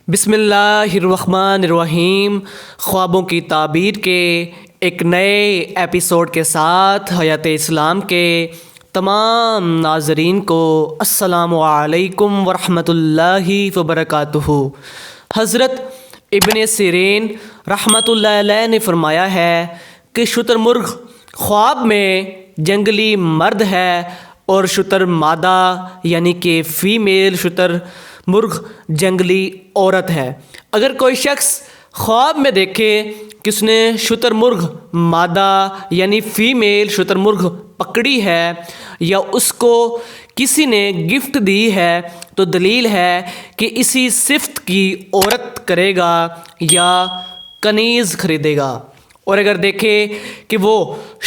بسم اللہ الرحمن الرحیم۔ خوابوں کی تعبیر کے ایک نئے ایپیسوڈ کے ساتھ حیات اسلام کے تمام ناظرین کو السلام علیکم ورحمۃ اللہ وبرکاتہ۔ حضرت ابن سیرین رحمۃ اللہ علیہ نے فرمایا ہے کہ شتر مرغ خواب میں جنگلی مرد ہے اور شتر مادہ یعنی کہ فیمیل شتر مرغ جنگلی عورت ہے۔ اگر کوئی شخص خواب میں دیکھے کہ اس نے شتر مرغ مادہ یعنی فیمیل شتر مرغ پکڑی ہے یا اس کو کسی نے گفٹ دی ہے تو دلیل ہے کہ اسی صفت کی عورت کرے گا یا کنیز خریدے گا۔ اور اگر دیکھے کہ وہ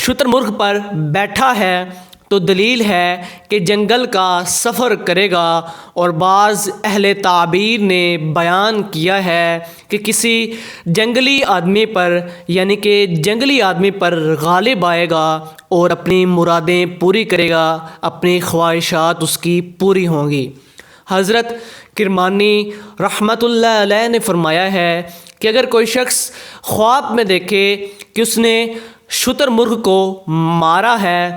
شتر مرغ پر بیٹھا ہے تو دلیل ہے کہ جنگل کا سفر کرے گا۔ اور بعض اہل تعبیر نے بیان کیا ہے کہ کسی جنگلی آدمی پر یعنی کہ جنگلی آدمی پر غالب آئے گا اور اپنی مرادیں پوری کرے گا، اپنی خواہشات اس کی پوری ہوں گی۔ حضرت کرمانی رحمۃ اللہ علیہ نے فرمایا ہے کہ اگر کوئی شخص خواب میں دیکھے کہ اس نے شتر مرغ کو مارا ہے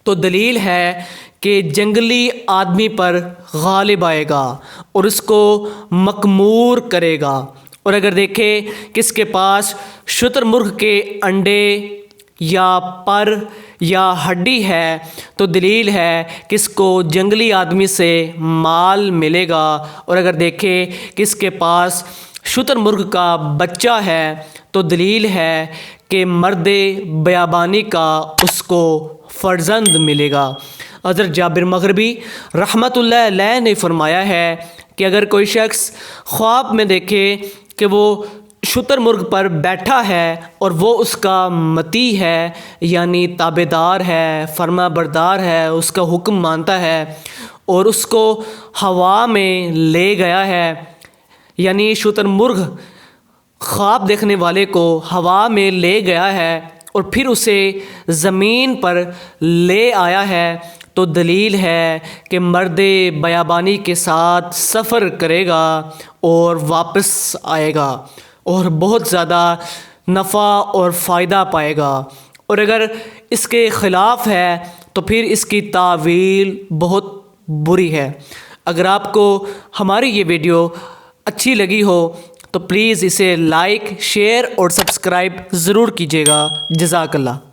تو دلیل ہے کہ جنگلی آدمی پر غالب آئے گا اور اس کو مکمور کرے گا۔ اور اگر دیکھے کہ اس کے پاس شتر مرغ کے انڈے یا پر یا ہڈی ہے تو دلیل ہے کہ اس کو جنگلی آدمی سے مال ملے گا۔ اور اگر دیکھے کہ اس کے پاس شتر مرغ کا بچہ ہے تو دلیل ہے کہ مرد بیابانی کا اس کو فرزند ملے گا۔ حضرت جابر مغربی رحمۃ اللہ علیہ نے فرمایا ہے کہ اگر کوئی شخص خواب میں دیکھے کہ وہ شتر مرغ پر بیٹھا ہے اور وہ اس کا مطیع ہے یعنی تابع دار ہے، فرما بردار ہے، اس کا حکم مانتا ہے اور اس کو ہوا میں لے گیا ہے، یعنی شتر مرغ خواب دیکھنے والے کو ہوا میں لے گیا ہے اور پھر اسے زمین پر لے آیا ہے تو دلیل ہے کہ مرد بیابانی کے ساتھ سفر کرے گا اور واپس آئے گا اور بہت زیادہ نفع اور فائدہ پائے گا۔ اور اگر اس کے خلاف ہے تو پھر اس کی تعویل بہت بری ہے۔ اگر آپ کو ہماری یہ ویڈیو اچھی لگی ہو تو پلیز اسے لائک، شیئر اور سبسکرائب ضرور کیجیے گا۔ جزاک اللہ۔